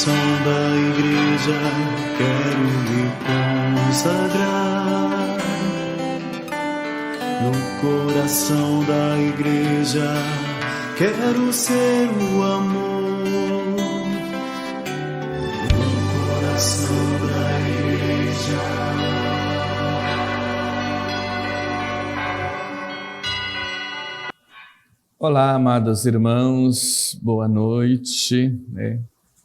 coração da igreja quero me consagrar. No coração da igreja quero ser o amor. No coração da igreja. Olá, amados irmãos, boa noite,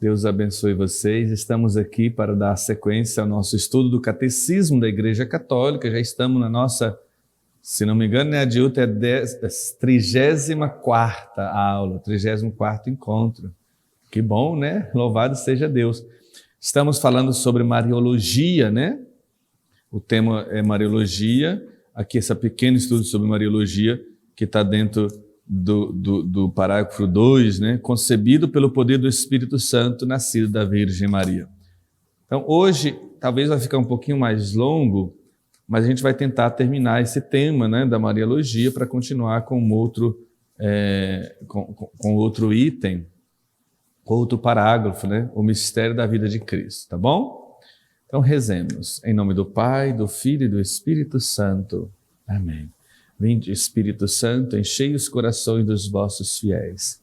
Deus abençoe vocês. Estamos aqui para dar sequência ao nosso estudo do Catecismo da Igreja Católica. Já estamos na nossa, se não me engano, né, Adilto, é 34ª aula, 34º encontro. Que bom, né? Louvado seja Deus. Estamos falando sobre Mariologia, né? O tema é Mariologia. Aqui esse pequeno estudo sobre Mariologia que está dentro do parágrafo 2, né? Concebido pelo poder do Espírito Santo, nascido da Virgem Maria. Então, hoje, talvez vai ficar um pouquinho mais longo, mas a gente vai tentar terminar esse tema, né, da Mariologia para continuar com outro item, com outro parágrafo, né? O mistério da vida de Cristo, tá bom? Então, rezemos. Em nome do Pai, do Filho e do Espírito Santo. Amém. Vinde, Espírito Santo, enchei os corações dos vossos fiéis.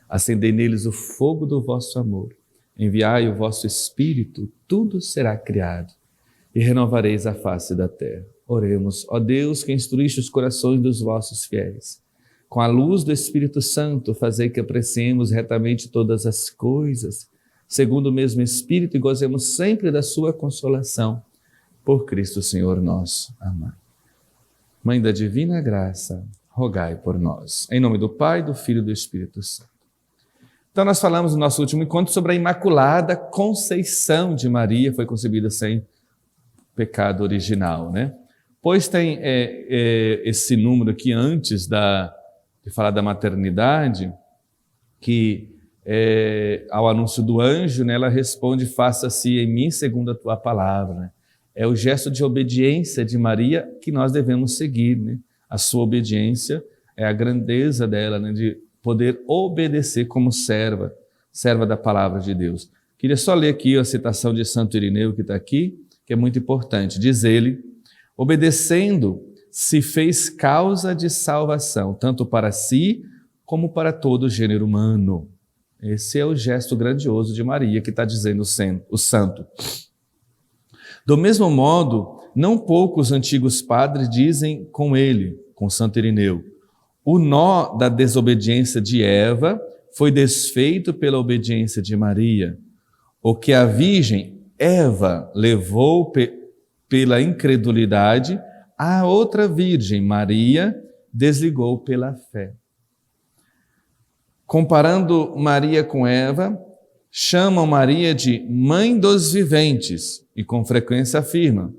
Acendei neles o fogo do vosso amor. Enviai o vosso Espírito, tudo será criado, e renovareis a face da terra. Oremos, ó Deus, que instruíste os corações dos vossos fiéis. Com a luz do Espírito Santo, fazei que apreciemos retamente todas as coisas, segundo o mesmo Espírito, e gozemos sempre da sua consolação. Por Cristo Senhor nosso. Amém. Mãe da Divina Graça, rogai por nós. Em nome do Pai, do Filho e do Espírito Santo. Então nós falamos no nosso último encontro sobre a Imaculada Conceição de Maria, foi concebida sem pecado original, né? Pois tem esse número aqui antes de falar da maternidade, que ao anúncio do anjo, né, ela responde, faça-se em mim segundo a tua palavra, né? É o gesto de obediência de Maria que nós devemos seguir, né? A sua obediência é a grandeza dela, né? De poder obedecer como serva da palavra de Deus. Queria só ler aqui a citação de Santo Irineu que está aqui, que é muito importante. Diz ele, obedecendo se fez causa de salvação, tanto para si como para todo o gênero humano. Esse é o gesto grandioso de Maria que está dizendo o santo. Do mesmo modo, não poucos antigos padres dizem com ele, com Santo Irineu, o nó da desobediência de Eva foi desfeito pela obediência de Maria. O que a Virgem Eva levou pela incredulidade, a outra Virgem, Maria, desligou pela fé. Comparando Maria com Eva, chamam Maria de Mãe dos Viventes e com frequência afirmam,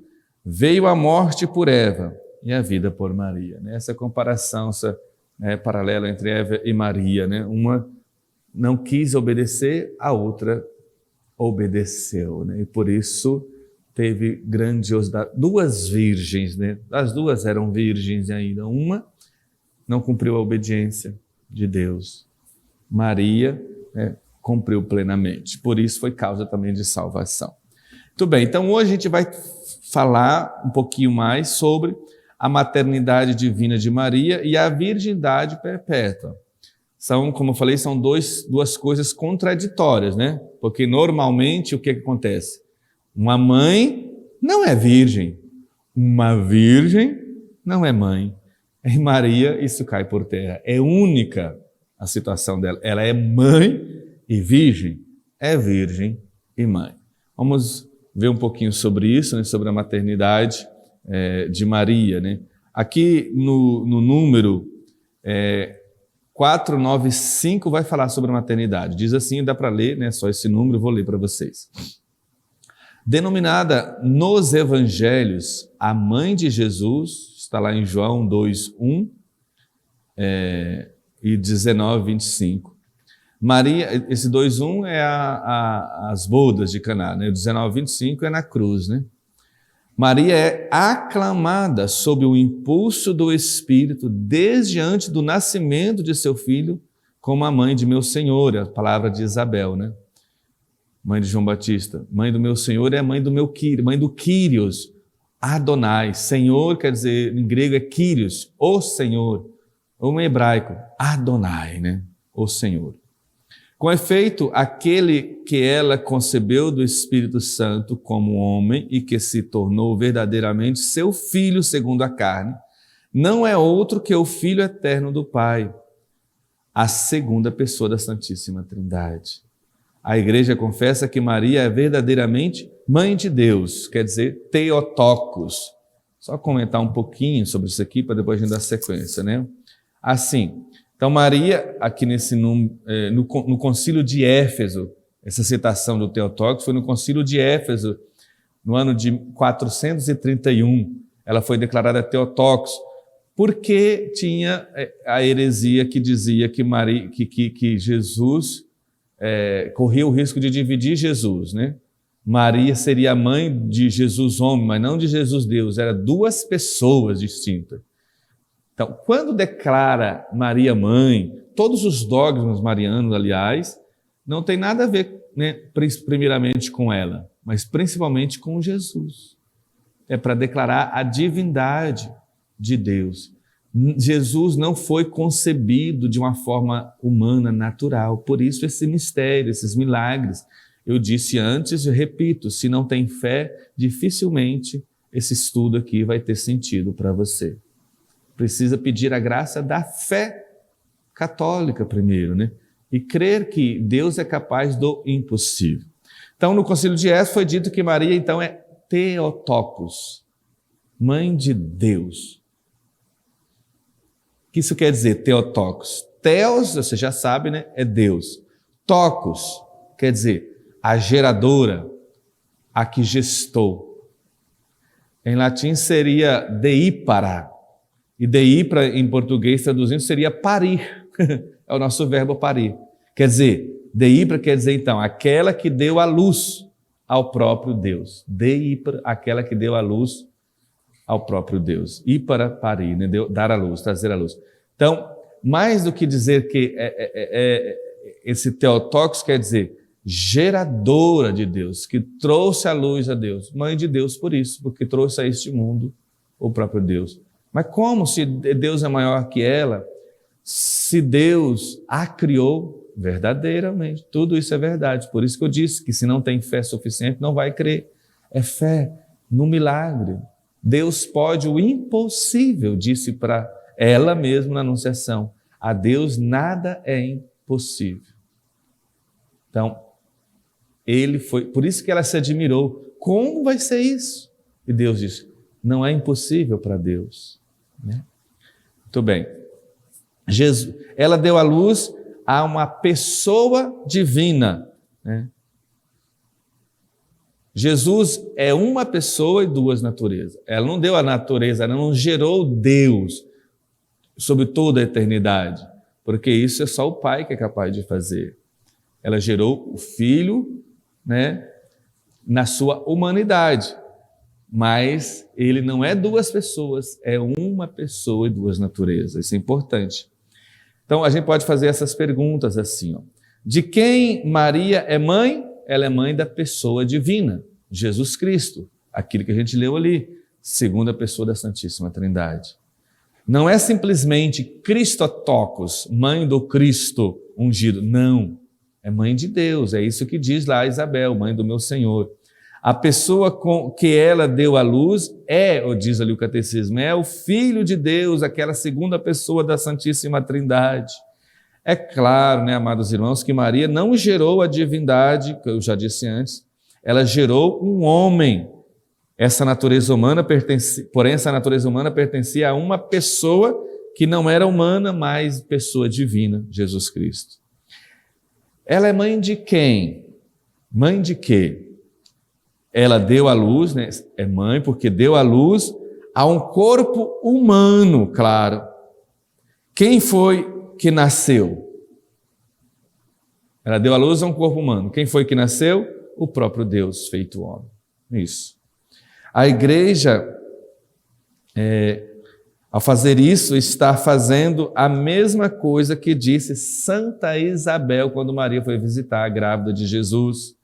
veio a morte por Eva e a vida por Maria. Essa comparação paralela entre Eva e Maria, né? Uma não quis obedecer, a outra obedeceu, né? E por isso teve grandiosidade. Duas virgens, né? As duas eram virgens ainda. Uma não cumpriu a obediência de Deus. Maria, né, cumpriu plenamente. Por isso foi causa também de salvação. Muito bem, então hoje a gente vai falar um pouquinho mais sobre a maternidade divina de Maria e a virgindade perpétua. São, como eu falei, são duas coisas contraditórias, né? Porque normalmente o que acontece? Uma mãe não é virgem, uma virgem não é mãe. Em Maria isso cai por terra, é única a situação dela, ela é mãe e virgem, é virgem e mãe. Vamos ver um pouquinho sobre isso, né, sobre a maternidade de Maria, né? Aqui no número 495 vai falar sobre a maternidade. Diz assim, dá para ler, né, só esse número, vou ler para vocês. Denominada nos evangelhos a mãe de Jesus, está lá em João 2:1 e 19:25. Maria, esse 2:1 é as bodas de Caná, né? O 19:25 é na cruz, né? Maria é aclamada sob o impulso do Espírito desde antes do nascimento de seu filho como a mãe de meu Senhor, a palavra de Isabel, né? mãe de João Batista. Mãe do meu Senhor é a mãe do meu Kyrios, mãe do Kyrios, Adonai. Senhor quer dizer, em grego é Kyrios, o Senhor. Ou em hebraico, Adonai, né? O Senhor. Com efeito, aquele que ela concebeu do Espírito Santo como homem e que se tornou verdadeiramente seu filho segundo a carne, não é outro que o Filho eterno do Pai, a segunda pessoa da Santíssima Trindade. A Igreja confessa que Maria é verdadeiramente mãe de Deus, quer dizer, Theotokos. Só comentar um pouquinho sobre isso aqui para depois a gente dar sequência, né? Assim, então Maria, aqui no concílio de Éfeso, essa citação do Theotokos foi no concílio de Éfeso, no ano de 431, ela foi declarada Theotokos, porque tinha a heresia que dizia que Jesus corria o risco de dividir Jesus, né? Maria seria a mãe de Jesus homem, mas não de Jesus Deus, eram duas pessoas distintas. Então, quando declara Maria mãe, todos os dogmas marianos, aliás, não tem nada a ver, né, primeiramente com ela, mas principalmente com Jesus. É para declarar a divindade de Deus. Jesus não foi concebido de uma forma humana, natural, por isso esse mistério, esses milagres. Eu disse antes e repito, se não tem fé, dificilmente esse estudo aqui vai ter sentido para você. Precisa pedir a graça da fé católica primeiro, né? E crer que Deus é capaz do impossível. Então, no Concílio de Éfeso foi dito que Maria, então, é Theotokos, mãe de Deus. O que isso quer dizer, Theotokos? Theos, você já sabe, né? É Deus. Tokos, quer dizer, a geradora, a que gestou. Em latim seria deipara. E deipara, em português, traduzindo, seria parir. É o nosso verbo parir. Quer dizer, deipara quer dizer, então, aquela que deu a luz ao próprio Deus. Deipara, aquela que deu a luz ao próprio Deus. Ípara, parir, né? Dar a luz, trazer a luz. Então, mais do que dizer que esse Theotokos quer dizer geradora de Deus, que trouxe a luz a Deus. Mãe de Deus por isso, porque trouxe a este mundo o próprio Deus. Mas como se Deus é maior que ela? Se Deus a criou verdadeiramente, tudo isso é verdade. Por isso que eu disse que se não tem fé suficiente, não vai crer. É fé no milagre. Deus pode o impossível, disse para ela mesma na Anunciação. A Deus nada é impossível. Então, ele foi, por isso que ela se admirou. Como vai ser isso? E Deus disse, não é impossível para Deus. Né? Muito bem. Ela deu à luz a uma pessoa divina. Né? Jesus é uma pessoa e duas naturezas. Ela não deu a natureza, ela não gerou Deus sobre toda a eternidade, porque isso é só o Pai que é capaz de fazer. Ela gerou o Filho, né, na sua humanidade, mas ele não é duas pessoas, é uma pessoa e duas naturezas. Isso é importante. Então a gente pode fazer essas perguntas assim, ó. De quem Maria é mãe? Ela é mãe da pessoa divina, Jesus Cristo, aquilo que a gente leu ali, segunda pessoa da Santíssima Trindade. Não é simplesmente Christotokos, mãe do Cristo ungido, não, é mãe de Deus, é isso que diz lá Isabel, mãe do meu Senhor. A pessoa com que ela deu à luz diz ali o catecismo, é o Filho de Deus, aquela segunda pessoa da Santíssima Trindade. É claro, né, amados irmãos, que Maria não gerou a divindade, que eu já disse antes, ela gerou um homem. Essa natureza humana pertencia a uma pessoa que não era humana, mas pessoa divina, Jesus Cristo. Ela é mãe de quem? Mãe de quê? Ela deu à luz, né? É mãe porque deu à luz a um corpo humano, claro. Quem foi que nasceu? Ela deu à luz a um corpo humano. Quem foi que nasceu? O próprio Deus feito homem. Isso. A igreja, ao fazer isso, está fazendo a mesma coisa que disse Santa Isabel quando Maria foi visitar a grávida de Jesus.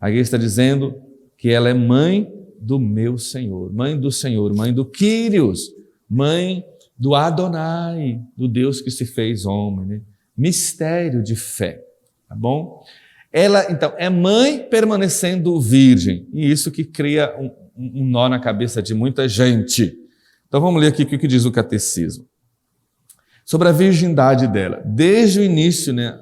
A igreja está dizendo que ela é mãe do meu Senhor, mãe do Kyrios, mãe do Adonai, do Deus que se fez homem, né? Mistério de fé, tá bom? Ela, então, é mãe permanecendo virgem, e isso que cria um nó na cabeça de muita gente. Então vamos ler aqui o que diz o catecismo. Sobre a virgindade dela. Desde o início, né,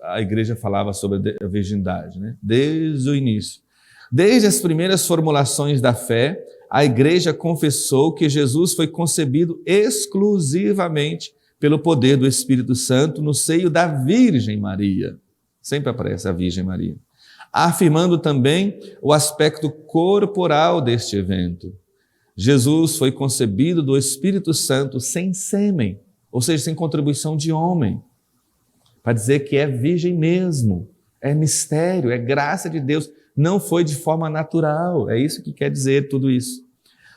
a igreja falava sobre a virgindade, né? Desde o início. Desde as primeiras formulações da fé, a igreja confessou que Jesus foi concebido exclusivamente pelo poder do Espírito Santo no seio da Virgem Maria. Sempre aparece a Virgem Maria. Afirmando também o aspecto corporal deste evento. Jesus foi concebido do Espírito Santo sem sêmen, ou seja, sem contribuição de homem, para dizer que é virgem mesmo, é mistério, é graça de Deus, não foi de forma natural, é isso que quer dizer tudo isso.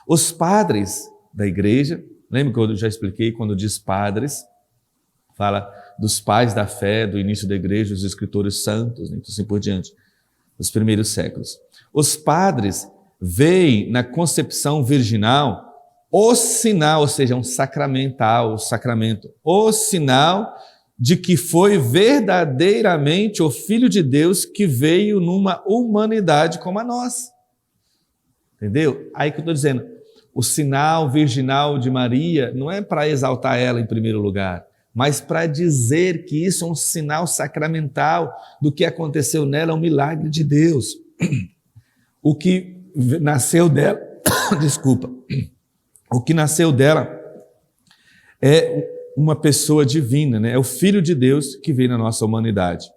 Os padres da igreja, lembra que eu já expliquei, quando diz padres, fala dos pais da fé, do início da igreja, os escritores santos, e assim por diante, dos primeiros séculos. Os padres veem na concepção virginal o sinal, ou seja, um sacramental, o sacramento, o sinal de que foi verdadeiramente o Filho de Deus que veio numa humanidade como a nossa. Entendeu? Aí que eu estou dizendo, o sinal virginal de Maria não é para exaltar ela em primeiro lugar, mas para dizer que isso é um sinal sacramental do que aconteceu nela, é um milagre de Deus. O que nasceu dela, desculpa, o que nasceu dela é uma pessoa divina, né? É o Filho de Deus que veio na nossa humanidade.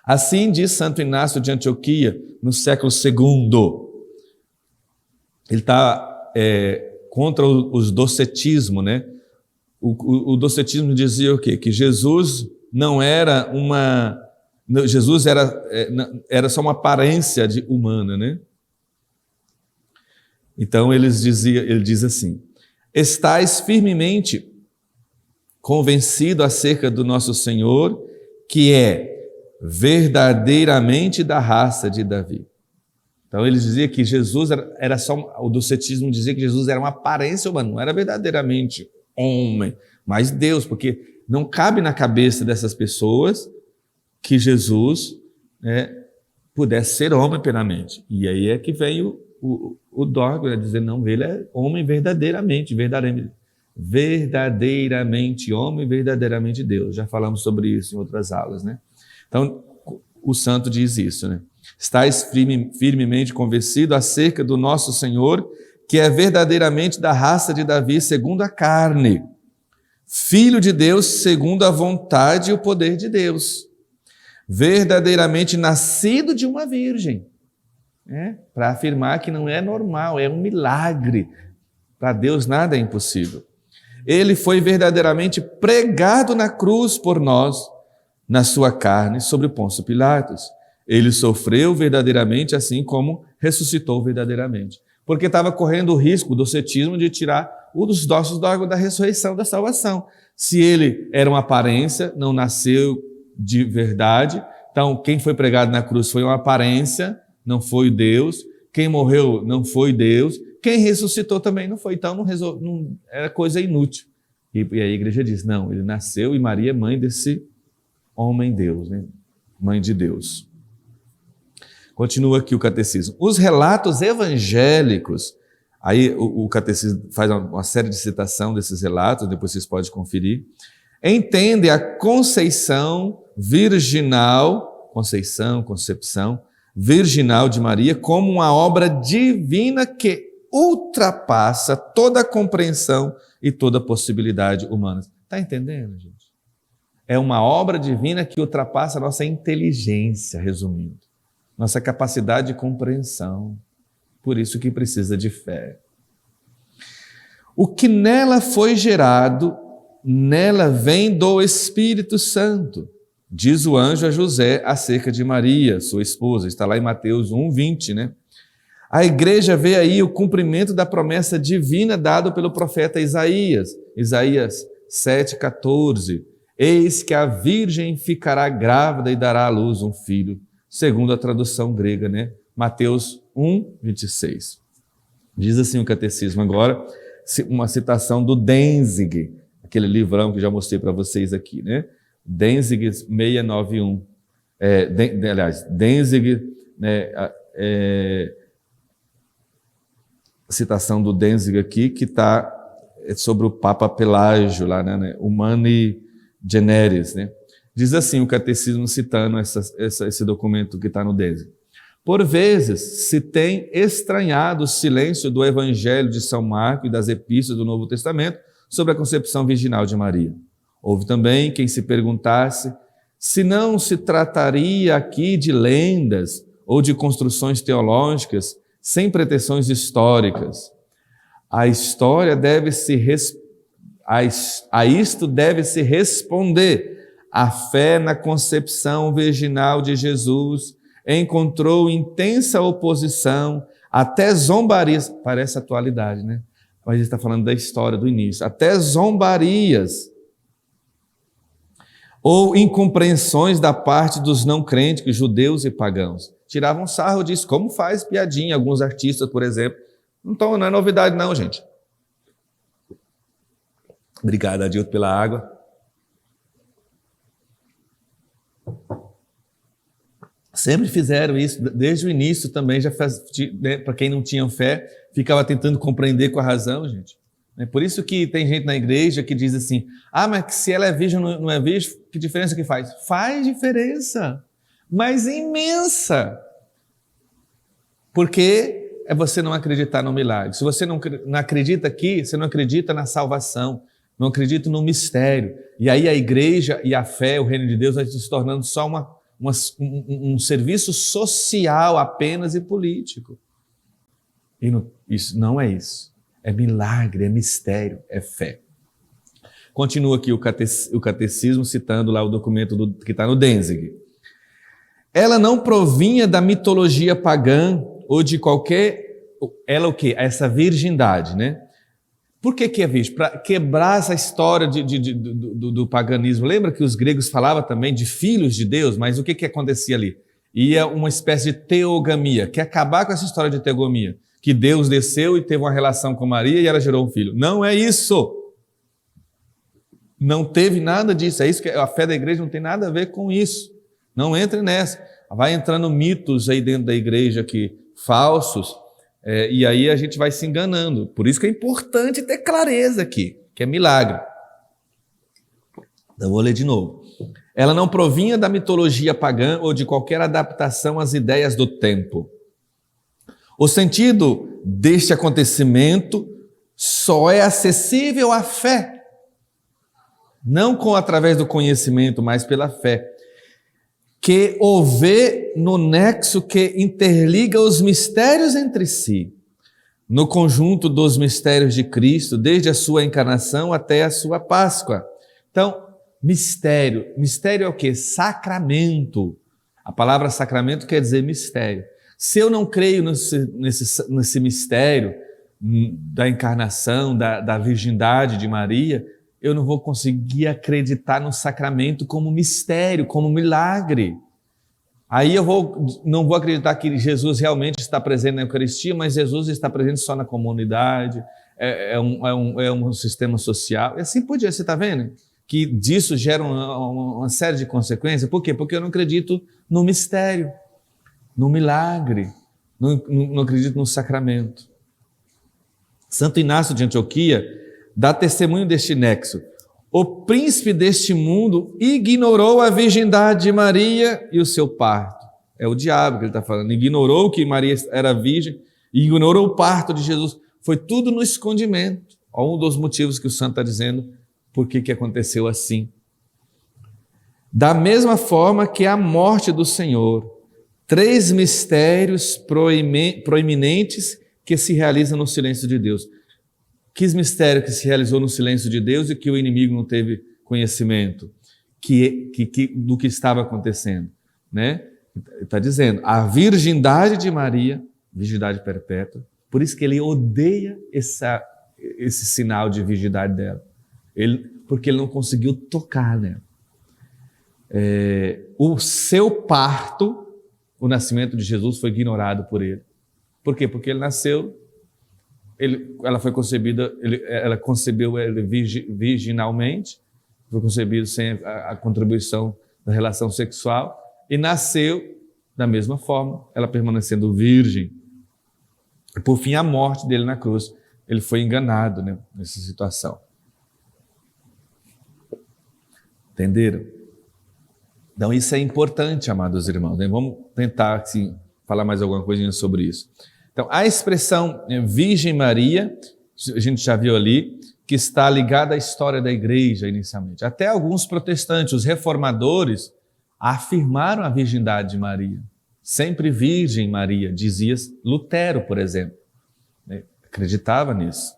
Assim diz Santo Inácio de Antioquia, no século II. Ele está contra os docetismos, né? O docetismo dizia o quê? Que Jesus não era uma... Jesus era só uma aparência humana, né? Então ele diz assim: estais firmemente convencido acerca do nosso Senhor, que é verdadeiramente da raça de Davi. Então ele dizia que Jesus era só, o docetismo dizia que Jesus era uma aparência humana, não era verdadeiramente homem, mas Deus, porque não cabe na cabeça dessas pessoas que Jesus pudesse ser homem plenamente. E aí é que vem o dogma, dizer, não, ele é homem verdadeiramente homem, verdadeiramente Deus. Já falamos sobre isso em outras aulas, né? Então, o santo diz isso, né? Estais firmemente convencido acerca do nosso Senhor, que é verdadeiramente da raça de Davi, segundo a carne, Filho de Deus, segundo a vontade e o poder de Deus, verdadeiramente nascido de uma virgem, para afirmar que não é normal, é um milagre. Para Deus nada é impossível. Ele foi verdadeiramente pregado na cruz por nós, na sua carne, sobre Pôncio Pilatos. Ele sofreu verdadeiramente, assim como ressuscitou verdadeiramente. Porque estava correndo o risco do docetismo de tirar os nossos dogmas da ressurreição, da salvação. Se ele era uma aparência, não nasceu de verdade, então quem foi pregado na cruz foi uma aparência, não foi Deus. Quem morreu não foi Deus. Quem ressuscitou também não foi. Então não era coisa inútil. E a igreja diz, não, ele nasceu e Maria é mãe desse homem Deus, né? Mãe de Deus. Continua aqui o catecismo. Os relatos evangélicos, aí o catecismo faz uma série de citação desses relatos, depois vocês podem conferir, entende a concepção virginal de Maria como uma obra divina que ultrapassa toda a compreensão e toda a possibilidade humana. Está entendendo, gente? É uma obra divina que ultrapassa a nossa inteligência, resumindo, nossa capacidade de compreensão. Por isso que precisa de fé. O que nela foi gerado, nela vem do Espírito Santo, diz o anjo a José acerca de Maria, sua esposa. Está lá em Mateus 1:20, né? A igreja vê aí o cumprimento da promessa divina dada pelo profeta Isaías. Isaías 7,14. Eis que a virgem ficará grávida e dará à luz um filho, segundo a tradução grega, né? Mateus 1, 26. Diz assim o catecismo agora, uma citação do Danzig, aquele livrão que já mostrei para vocês aqui, né? Danzig 691. Danzig, né? Citação do Danzig aqui, que está sobre o Papa Pelágio, lá, né? Humani Generis, né? Diz assim o catecismo citando esse documento que está no Danzig. Por vezes se tem estranhado o silêncio do Evangelho de São Marcos e das epístolas do Novo Testamento sobre a concepção virginal de Maria. Houve também quem se perguntasse se não se trataria aqui de lendas ou de construções teológicas sem pretensões históricas. A história a isto deve-se responder. A fé na concepção virginal de Jesus encontrou intensa oposição, até zombarias, parece atualidade, né? Mas ele está falando da história do início, até zombarias ou incompreensões da parte dos não crentes, judeus e pagãos. Tiravam sarro disso, como faz piadinha alguns artistas, por exemplo. Então, não é novidade não, gente. Obrigado, Adilto, pela água. Sempre fizeram isso, desde o início também, já faz, né, para quem não tinha fé, ficava tentando compreender com a razão, gente. É por isso que tem gente na igreja que diz assim, mas se ela é virgem ou não é virgem, que diferença que faz? Faz diferença, mas imensa. Porque é você não acreditar no milagre. Se você não acredita aqui, você não acredita na salvação, não acredita no mistério. E aí a igreja e a fé, o reino de Deus, vai se tornando só um serviço social apenas e político. E isso não é isso. É milagre, é mistério, é fé. Continua aqui o catecismo citando lá o documento que está no Danzig. Ela não provinha da mitologia pagã ou de qualquer... Ela o quê? Essa virgindade, né? Por que é virgem? Para quebrar essa história do paganismo. Lembra que os gregos falavam também de filhos de Deus, mas o que acontecia ali? Ia uma espécie de teogamia, que é acabar com essa história de teogamia, que Deus desceu e teve uma relação com Maria e ela gerou um filho. Não é isso. Não teve nada disso. É isso que a fé da igreja não tem nada a ver com isso. Não entre nessa. Vai entrando mitos aí dentro da igreja aqui, falsos, e aí a gente vai se enganando. Por isso que é importante ter clareza aqui, que é milagre. Eu vou ler de novo. Ela não provinha da mitologia pagã ou de qualquer adaptação às ideias do tempo. O sentido deste acontecimento só é acessível à fé, não através do conhecimento, mas pela fé, que o vê no nexo que interliga os mistérios entre si, no conjunto dos mistérios de Cristo, desde a sua encarnação até a sua Páscoa. Então, mistério é o quê? Sacramento. A palavra sacramento quer dizer mistério. Se eu não creio nesse mistério da encarnação, da virgindade de Maria, eu não vou conseguir acreditar no sacramento como mistério, como milagre. Aí não vou acreditar que Jesus realmente está presente na Eucaristia, mas Jesus está presente só na comunidade, é um sistema social, e assim por diante. Você está vendo? Que disso gera uma série de consequências. Por quê? Porque eu não acredito no mistério, no milagre, não acredito no sacramento. Santo Inácio de Antioquia dá testemunho deste nexo. O príncipe deste mundo ignorou a virgindade de Maria e o seu parto. É o diabo que ele está falando. Ignorou que Maria era virgem, ignorou o parto de Jesus. Foi tudo no escondimento. Um dos motivos que o santo está dizendo por que aconteceu assim. Da mesma forma que a morte do Senhor, 3 mistérios proeminentes que se realizam no silêncio de Deus. Que mistério que se realizou no silêncio de Deus e que o inimigo não teve conhecimento do que estava acontecendo, né? Está dizendo, a virgindade de Maria, virgindade perpétua, por isso que ele odeia esse sinal de virgindade dela, porque ele não conseguiu tocar nela. O seu parto o nascimento de Jesus foi ignorado por ele. Por quê? Porque ele nasceu, ela foi concebida, ela concebeu ele virginalmente, foi concebido sem a contribuição da relação sexual, e nasceu da mesma forma, ela permanecendo virgem. E por fim, a morte dele na cruz, ele foi enganado, né, nessa situação. Entenderam? Então isso é importante, amados irmãos, né? Vamos tentar assim, falar mais alguma coisinha sobre isso. Então, a expressão Virgem Maria, a gente já viu ali, que está ligada à história da igreja inicialmente. Até alguns protestantes, os reformadores, afirmaram a virgindade de Maria. Sempre Virgem Maria, dizia Lutero, por exemplo. Acreditava nisso.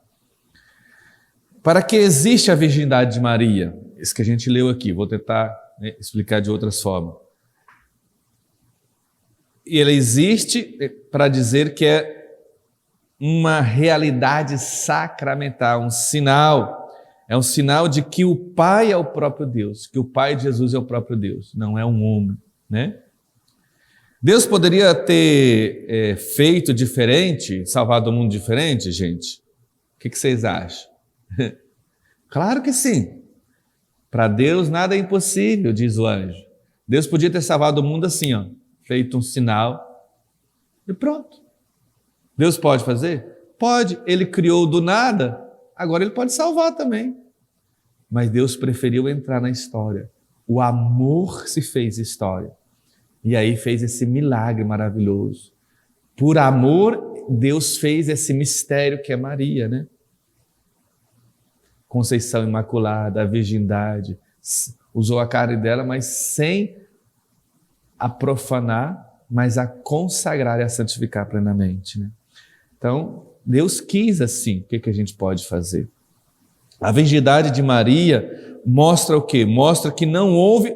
Para que existe a virgindade de Maria? Isso que a gente leu aqui, vou tentar explicar de outras formas. E ela existe para dizer que é uma realidade sacramental, um sinal. É um sinal de que o Pai é o próprio Deus, que o Pai de Jesus é o próprio Deus, não é um homem, né? Deus poderia ter feito diferente, salvado o mundo diferente, gente? O que vocês acham? Claro que sim. Para Deus nada é impossível, diz o anjo. Deus podia ter salvado o mundo assim, ó, feito um sinal e pronto. Deus pode fazer? Pode. Ele criou do nada, agora ele pode salvar também. Mas Deus preferiu entrar na história. O amor se fez história. E aí fez esse milagre maravilhoso. Por amor, Deus fez esse mistério que é Maria, né? Conceição Imaculada, a virgindade. Usou a carne dela, mas sem a profanar, mas a consagrar e a santificar plenamente, né? Então, Deus quis assim. O que a gente pode fazer? A virgindade de Maria mostra o quê? Mostra que não houve,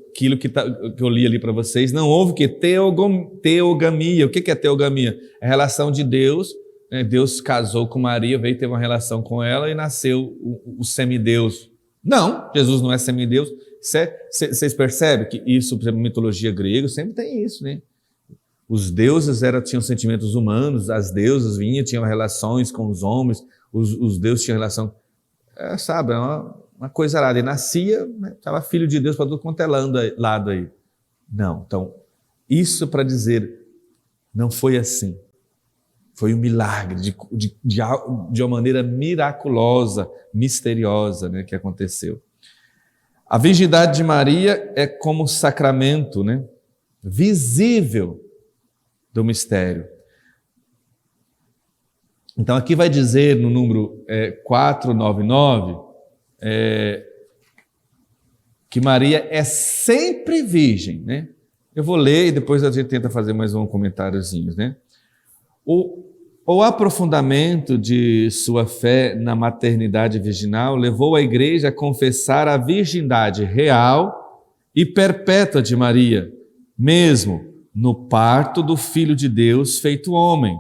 aquilo que eu li ali para vocês, não houve que teogamia. O que é teogamia? É a relação de Deus, né? Deus casou com Maria, veio ter uma relação com ela e nasceu o semideus. Não, Jesus não é semideus. Vocês percebem que isso, por exemplo, mitologia grega, sempre tem isso, né? Os deuses tinham sentimentos humanos, as deusas vinham, tinham relações com os homens, os deuses tinham relação, sabe, uma coisa arada. E nascia, estava filho de Deus para tudo quanto é lado aí. Não, então, isso para dizer, não foi assim. Foi um milagre, de uma maneira miraculosa, misteriosa, né, que aconteceu. A virgindade de Maria é como sacramento, né, visível do mistério. Então aqui vai dizer no número 499 que Maria é sempre virgem, né? Eu vou ler e depois a gente tenta fazer mais um comentáriozinho, né? O aprofundamento de sua fé na maternidade virginal levou a igreja a confessar a virgindade real e perpétua de Maria, mesmo no parto do Filho de Deus feito homem.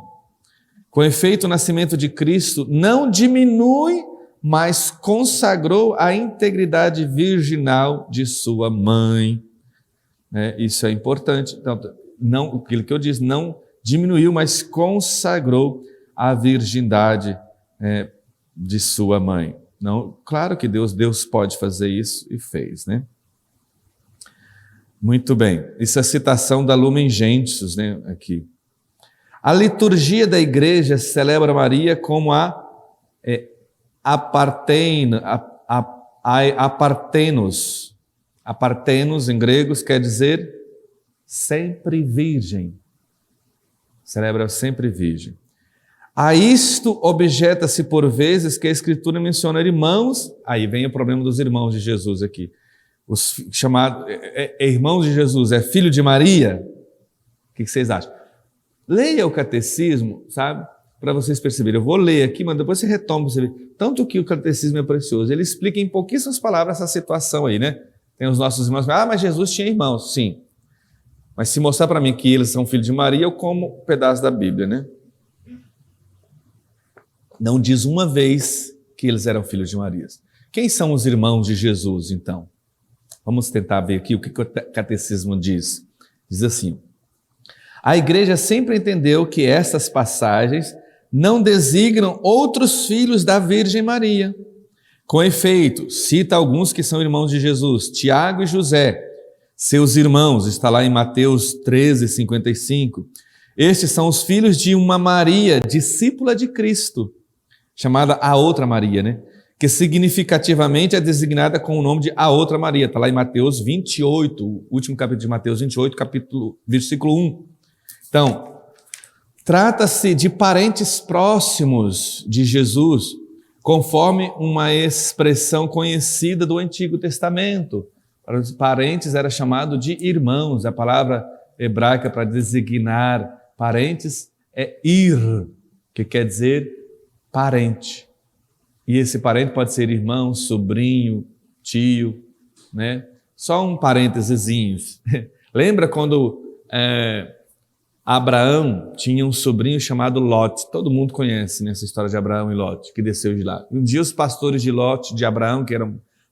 Com efeito, o nascimento de Cristo não diminui, mas consagrou a integridade virginal de sua mãe. Isso é importante. Então, não, aquilo que eu disse, não diminuiu, mas consagrou a virgindade de sua mãe. Não, claro que Deus pode fazer isso e fez, né? Muito bem, isso é a citação da Lumen Gentium, né, aqui. A liturgia da igreja celebra Maria como a apartenos. Apartenos em gregos quer dizer sempre virgem. Celebra sempre virgem. A isto objeta-se por vezes que a Escritura menciona irmãos, aí vem o problema dos irmãos de Jesus aqui. Os chamados irmãos de Jesus, é filho de Maria? O que vocês acham? Leia o catecismo, sabe? Para vocês perceberem. Eu vou ler aqui, mas depois você retoma para você ver. Tanto que o catecismo é precioso. Ele explica em pouquíssimas palavras essa situação aí, né? Tem os nossos irmãos, mas Jesus tinha irmãos. Sim. Mas se mostrar para mim que eles são filhos de Maria, eu como um pedaço da Bíblia, né? Não diz uma vez que eles eram filhos de Maria. Quem são os irmãos de Jesus, então? Vamos tentar ver aqui o que o catecismo diz. Diz assim: A igreja sempre entendeu que essas passagens não designam outros filhos da Virgem Maria. Com efeito, cita alguns que são irmãos de Jesus, Tiago e José, seus irmãos, está lá em Mateus 13:55. Estes são os filhos de uma Maria, discípula de Cristo, chamada a outra Maria, né? Que significativamente é designada com o nome de a outra Maria. Está lá em Mateus 28, o último capítulo de Mateus 28, versículo 1. Então, trata-se de parentes próximos de Jesus, conforme uma expressão conhecida do Antigo Testamento. Para os parentes era chamado de irmãos. A palavra hebraica para designar parentes é ir, que quer dizer parente. E esse parente pode ser irmão, sobrinho, tio, né? Só um parêntesezinho. Lembra quando Abraão tinha um sobrinho chamado Lot? Todo mundo conhece, né, essa história de Abraão e Lot, que desceu de lá. Um dia os pastores de Lot, de Abraão, que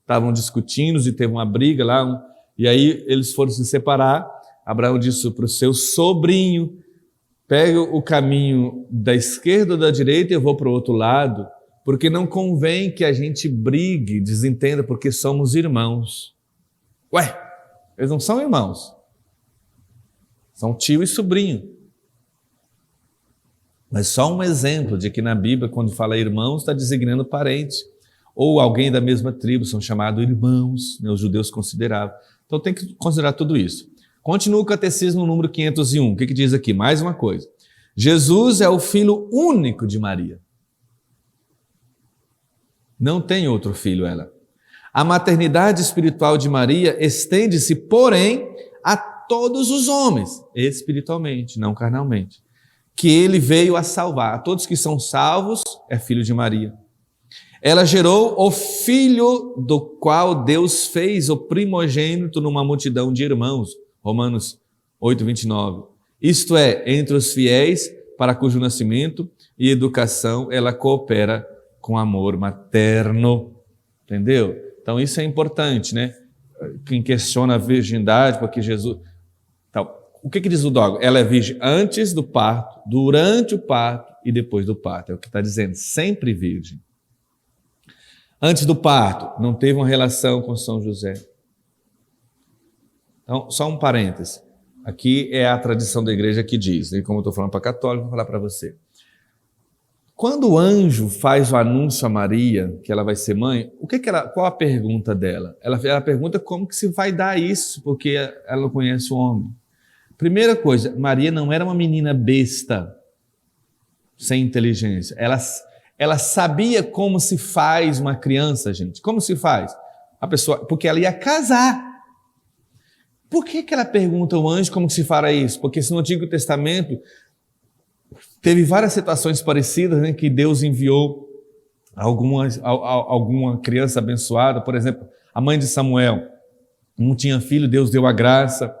estavam discutindo e teve uma briga lá, e aí eles foram se separar. Abraão disse para o seu sobrinho: pega o caminho da esquerda ou da direita e eu vou para o outro lado, porque não convém que a gente brigue, desentenda, porque somos irmãos. Ué, eles não são irmãos, são tio e sobrinho. Mas só um exemplo de que na Bíblia, quando fala irmãos, está designando parente, ou alguém da mesma tribo, são chamados irmãos, né, os judeus consideravam. Então tem que considerar tudo isso. Continua o catecismo número 501. O que diz aqui? Mais uma coisa. Jesus é o filho único de Maria. Não tem outro filho ela. A maternidade espiritual de Maria estende-se, porém, a todos os homens, espiritualmente, não carnalmente, que ele veio a salvar. A todos que são salvos, é filho de Maria. Ela gerou o filho do qual Deus fez o primogênito numa multidão de irmãos. Romanos 8:29. Isto é, entre os fiéis, para cujo nascimento e educação ela coopera com amor materno. Entendeu? Então isso é importante, né? Quem questiona a virgindade, porque Jesus... Então, o que diz o dogma? Ela é virgem antes do parto, durante o parto e depois do parto. É o que está dizendo, sempre virgem. Antes do parto, não teve uma relação com São José. Então, só um parêntese. Aqui é a tradição da igreja que diz, né? Como eu estou falando para católico, vou falar para você. Quando o anjo faz o anúncio a Maria, que ela vai ser mãe, qual a pergunta dela? Ela pergunta como que se vai dar isso, porque ela não conhece o homem. Primeira coisa, Maria não era uma menina besta, sem inteligência. Ela sabia como se faz uma criança, gente. Como se faz? Porque ela ia casar. Por que ela pergunta ao anjo como se fará isso? Porque se no Antigo Testamento teve várias situações parecidas, né, que Deus enviou alguma criança abençoada. Por exemplo, a mãe de Samuel não tinha filho, Deus deu a graça.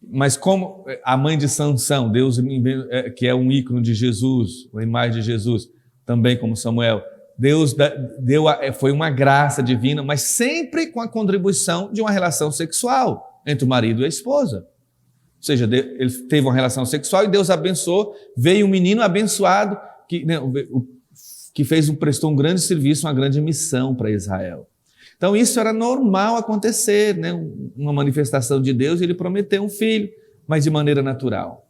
Mas como a mãe de Sansão, Deus, que é um ícone de Jesus, uma imagem de Jesus, também como Samuel, Deus foi uma graça divina, mas sempre com a contribuição de uma relação sexual entre o marido e a esposa. Ou seja, ele teve uma relação sexual e Deus abençoou, veio um menino abençoado que prestou um grande serviço, uma grande missão para Israel. Então isso era normal acontecer, né? Uma manifestação de Deus, e ele prometeu um filho, mas de maneira natural.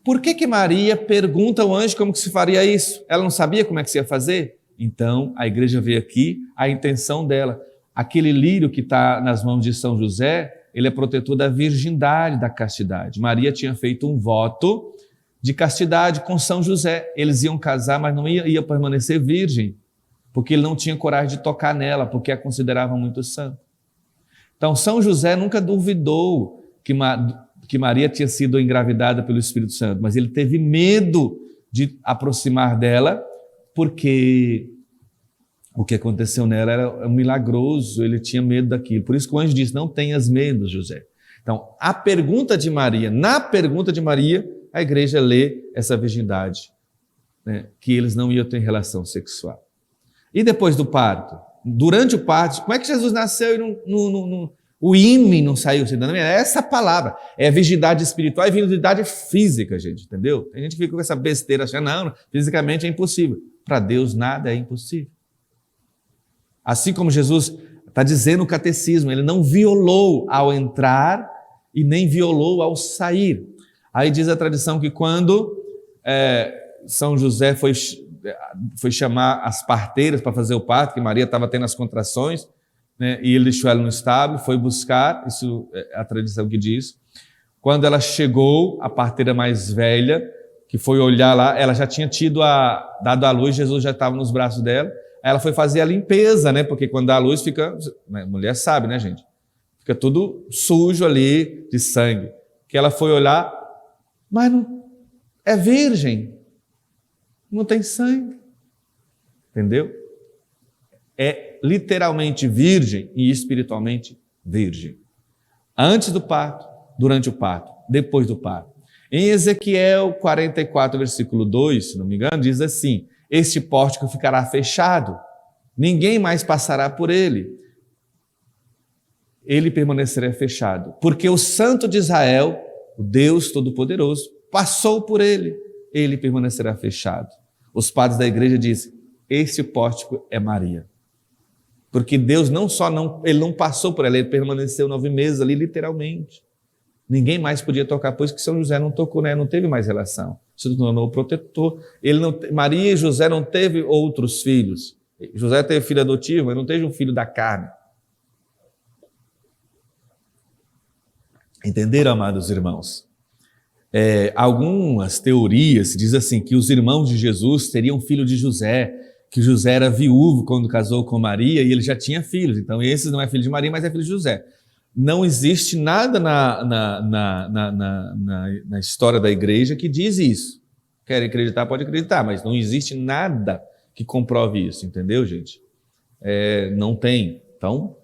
Por que Maria pergunta ao anjo como que se faria isso? Ela não sabia como é que se ia fazer? Então a igreja vê aqui a intenção dela. Aquele lírio que está nas mãos de São José, ele é protetor da virgindade, da castidade. Maria tinha feito um voto de castidade com São José. Eles iam casar, mas não ia permanecer virgem, porque ele não tinha coragem de tocar nela, porque a considerava muito santa. Então, São José nunca duvidou que Maria tinha sido engravidada pelo Espírito Santo, mas ele teve medo de aproximar dela, porque o que aconteceu nela era milagroso, ele tinha medo daquilo. Por isso que o anjo disse, não tenhas medo, José. Então, na pergunta de Maria, a igreja lê essa virgindade, né, que eles não iam ter relação sexual. E depois do parto? Durante o parto, como é que Jesus nasceu e O ímã não saiu. É essa palavra. É virgindade espiritual e virgindade física, gente, entendeu? Tem gente que fica com essa besteira achando, não, fisicamente é impossível. Para Deus nada é impossível. Assim como Jesus está dizendo no catecismo, ele não violou ao entrar e nem violou ao sair. Aí diz a tradição que quando São José foi chamar as parteiras para fazer o parto, que Maria estava tendo as contrações, né, e ele deixou ela no estábulo, foi buscar, isso é a tradição que diz. Quando ela chegou, a parteira mais velha, que foi olhar lá, ela já tinha dado à luz, Jesus já estava nos braços dela, ela foi fazer a limpeza, né, porque quando dá à luz fica, mulher sabe, né, gente? Fica tudo sujo ali de sangue. Que ela foi olhar, mas não é virgem, não tem sangue, entendeu? É literalmente virgem e espiritualmente virgem. Antes do parto, durante o parto, depois do parto. Em Ezequiel 44, versículo 2, se não me engano, diz assim: este pórtico ficará fechado, ninguém mais passará por ele. Ele permanecerá fechado, porque o Santo de Israel, o Deus Todo-Poderoso, passou por ele, ele permanecerá fechado. Os padres da igreja dizem, esse pórtico é Maria. Porque Deus ele não passou por ela, ele permaneceu 9 meses ali, literalmente. Ninguém mais podia tocar, pois que São José não tocou, né? Não teve mais relação. Se tornou o protetor. Maria e José não teve outros filhos. José teve filho adotivo, mas não teve um filho da carne. Entenderam, amados irmãos? Algumas teorias dizem assim, que os irmãos de Jesus teriam filho de José, que José era viúvo quando casou com Maria e ele já tinha filhos. Então, esse não é filho de Maria, mas é filho de José. Não existe nada na história da igreja que diz isso. Querem acreditar, pode acreditar, mas não existe nada que comprove isso, entendeu, gente? Não tem. Então,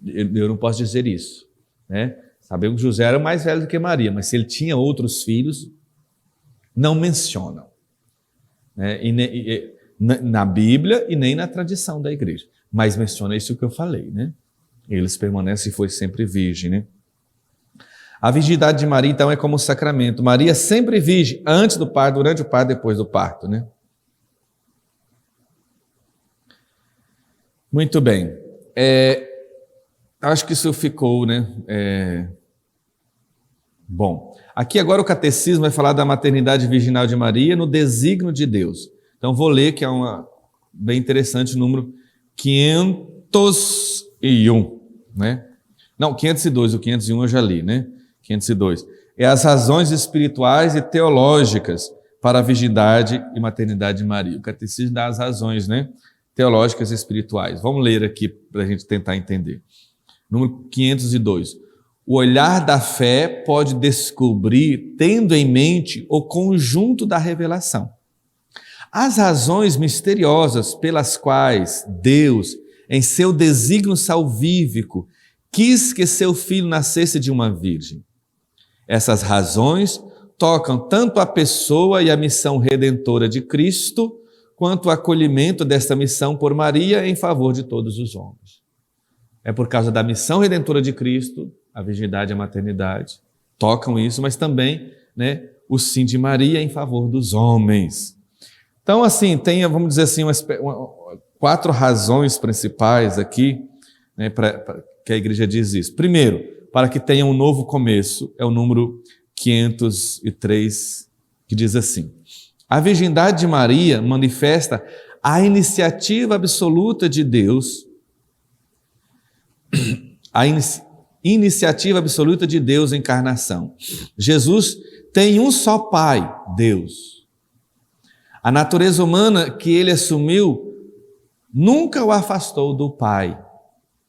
eu não posso dizer isso, né? Sabemos que José era mais velho do que Maria, mas se ele tinha outros filhos, não mencionam, né? Na Bíblia e nem na tradição da igreja. Mas menciona isso que eu falei, né? Eles permanecem e foi sempre virgem, né? A virgindade de Maria, então, é como um sacramento. Maria sempre virgem, antes do parto, durante o parto, depois do parto, né? Muito bem. Acho que isso ficou, né? Bom, aqui agora o catecismo vai falar da maternidade virginal de Maria no desígnio de Deus. Então vou ler, que é bem interessante, o número 501, né? Não, 502, o 501 eu já li, né? 502. É as razões espirituais e teológicas para a virgindade e maternidade de Maria. O catecismo dá as razões, né? Teológicas e espirituais. Vamos ler aqui para a gente tentar entender. Número 502. O olhar da fé pode descobrir, tendo em mente, o conjunto da revelação. As razões misteriosas pelas quais Deus, em seu desígnio salvífico, quis que seu filho nascesse de uma virgem. Essas razões tocam tanto a pessoa e a missão redentora de Cristo, quanto o acolhimento desta missão por Maria em favor de todos os homens. É por causa da missão redentora de Cristo, a virgindade e a maternidade tocam isso, mas também, né, o sim de Maria em favor dos homens. Então, assim, vamos dizer assim, 4 razões principais aqui, né, que a igreja diz isso. Primeiro, para que tenha um novo começo, é o número 503, que diz assim: a virgindade de Maria manifesta a iniciativa absoluta de Deus, iniciativa absoluta de Deus em encarnação. Jesus tem um só Pai, Deus. A natureza humana que ele assumiu nunca o afastou do Pai,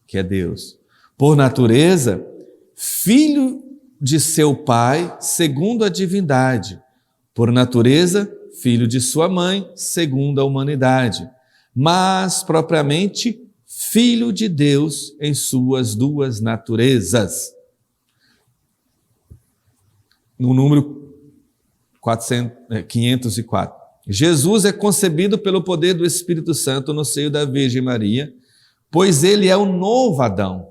que é Deus. Por natureza, filho de seu Pai, segundo a divindade. Por natureza, filho de sua mãe, segundo a humanidade. Mas, propriamente, filho de Deus em suas 2 naturezas. No número 504. Jesus é concebido pelo poder do Espírito Santo no seio da Virgem Maria, pois ele é o novo Adão.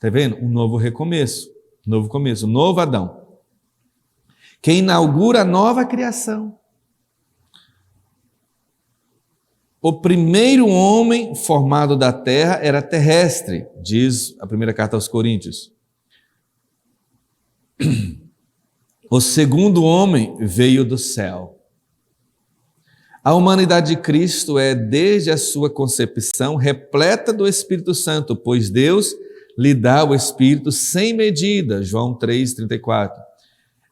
Está vendo? Um novo recomeço, novo começo, um novo Adão, que inaugura a nova criação. O primeiro homem formado da terra era terrestre, diz a primeira carta aos Coríntios. O segundo homem veio do céu. A humanidade de Cristo é, desde a sua concepção, repleta do Espírito Santo, pois Deus lhe dá o Espírito sem medida, João 3,34.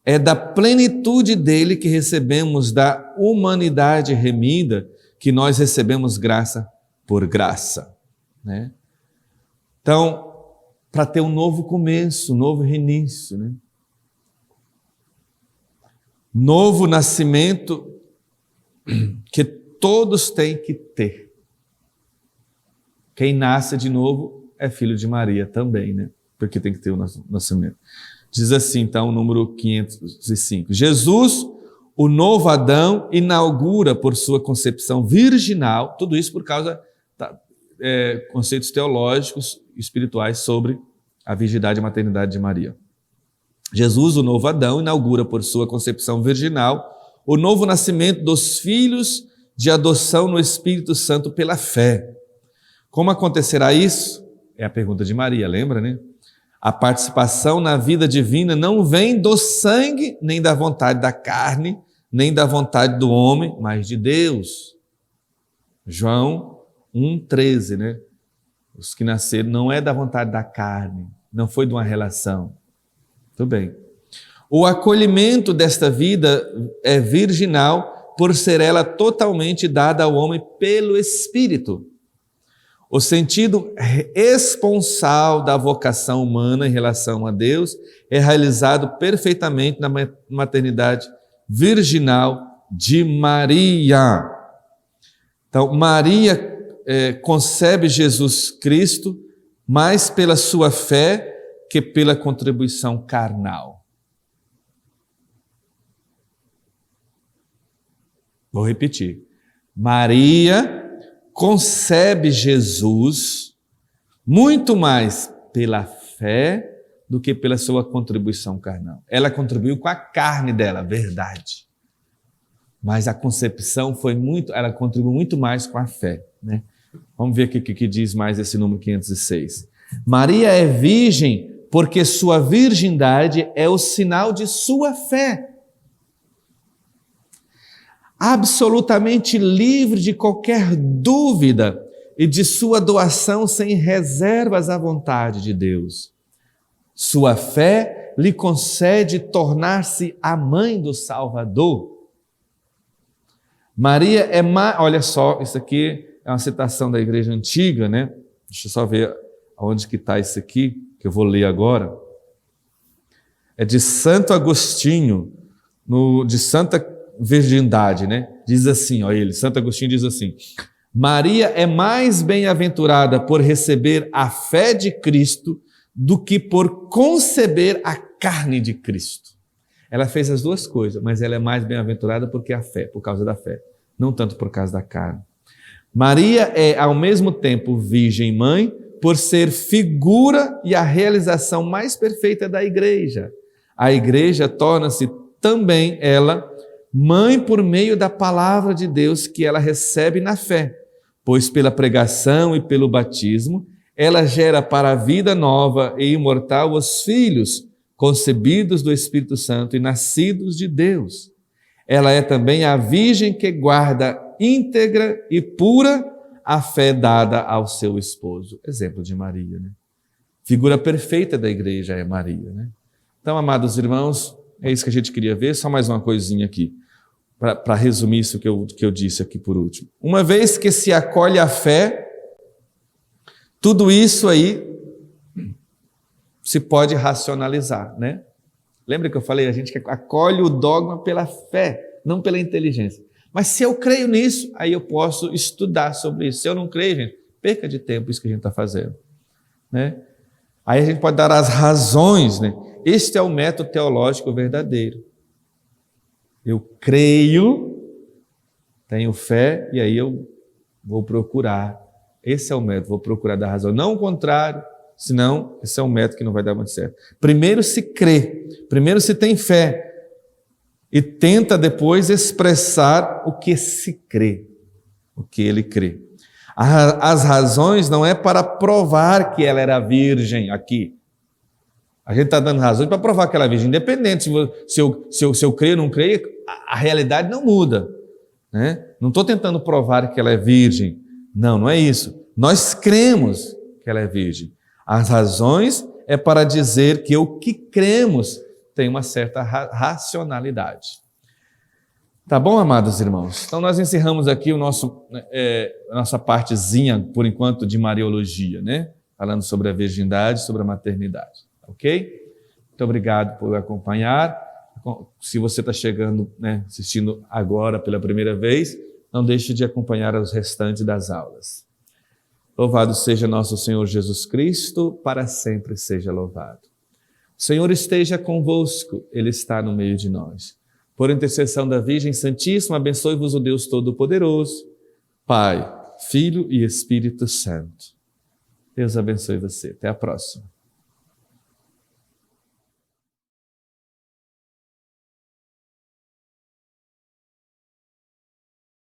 É da plenitude dele que recebemos da humanidade remida, que nós recebemos graça por graça, né? Então, para ter um novo começo, um novo reinício, né? Novo nascimento que todos têm que ter. Quem nasce de novo é filho de Maria também, né? Porque tem que ter o nascimento. Diz assim, então, o número 505. Jesus, o novo Adão, inaugura por sua concepção virginal, tudo isso por causa de conceitos teológicos e espirituais sobre a virgindade e maternidade de Maria. Jesus, o novo Adão, inaugura por sua concepção virginal o novo nascimento dos filhos de adoção no Espírito Santo pela fé. Como acontecerá isso? É a pergunta de Maria, lembra, né? A participação na vida divina não vem do sangue, nem da vontade da carne, nem da vontade do homem, mas de Deus. João 1,13, né? Os que nasceram não é da vontade da carne, não foi de uma relação. Tudo bem. O acolhimento desta vida é virginal por ser ela totalmente dada ao homem pelo Espírito. O sentido esponsal da vocação humana em relação a Deus é realizado perfeitamente na maternidade virginal de Maria. Então, Maria concebe Jesus Cristo mais pela sua fé que pela contribuição carnal. Vou repetir. Maria concebe Jesus muito mais pela fé do que pela sua contribuição carnal. Ela contribuiu com a carne dela, verdade. Mas a concepção ela contribuiu muito mais com a fé, né? Vamos ver aqui o que diz mais esse número 506. Maria é virgem porque sua virgindade é o sinal de sua fé. Absolutamente livre de qualquer dúvida e de sua doação sem reservas à vontade de Deus. Sua fé lhe concede tornar-se a mãe do Salvador. Maria é olha só, isso aqui é uma citação da igreja antiga, né? Deixa eu só ver onde que está isso aqui, que eu vou ler agora. É de Santo Agostinho, de Santa Virgindade, né? Diz assim, Santo Agostinho diz assim: Maria é mais bem-aventurada por receber a fé de Cristo do que por conceber a carne de Cristo. Ela fez as duas coisas, mas ela é mais bem-aventurada porque a fé, por causa da fé, não tanto por causa da carne. Maria é ao mesmo tempo virgem mãe por ser figura e a realização mais perfeita da igreja. A igreja torna-se também ela mãe por meio da palavra de Deus que ela recebe na fé, pois pela pregação e pelo batismo, ela gera para a vida nova e imortal os filhos concebidos do Espírito Santo e nascidos de Deus. Ela é também a virgem que guarda íntegra e pura a fé dada ao seu esposo. Exemplo de Maria, né? Figura perfeita da igreja é Maria, né? Então, amados irmãos, é isso que a gente queria ver. Só mais uma coisinha aqui, para resumir isso que eu disse aqui por último. Uma vez que se acolhe a fé, tudo isso aí se pode racionalizar, né? Lembra que eu falei? A gente acolhe o dogma pela fé, não pela inteligência. Mas se eu creio nisso, aí eu posso estudar sobre isso. Se eu não creio, gente, perca de tempo isso que a gente está fazendo, né? Aí a gente pode dar as razões, né? Este é o método teológico verdadeiro. Eu creio, tenho fé, e aí eu vou procurar. Esse é o método, vou procurar dar razão. Não o contrário, Senão, esse é um método que não vai dar muito certo. Primeiro se crê, primeiro se tem fé e tenta depois expressar o que se crê, o que ele crê. As razões não é para provar que ela era virgem aqui. A gente está dando razões para provar que ela é virgem, independente se eu creio ou não creio, a realidade não muda. Né? Não estou tentando provar que ela é virgem. Não, não é isso. Nós cremos que ela é virgem. As razões é para dizer que o que cremos tem uma certa racionalidade. Tá bom, amados irmãos? Então nós encerramos aqui a nossa partezinha, por enquanto, de Mariologia, né? Falando sobre a virgindade, sobre a maternidade. Ok? Muito obrigado por acompanhar. Se você está chegando, né, assistindo agora pela primeira vez, não deixe de acompanhar os restantes das aulas. Louvado seja nosso Senhor Jesus Cristo, para sempre seja louvado. O Senhor esteja convosco, Ele está no meio de nós. Por intercessão da Virgem Santíssima, abençoe-vos o Deus Todo-Poderoso, Pai, Filho e Espírito Santo. Deus abençoe você. Até a próxima.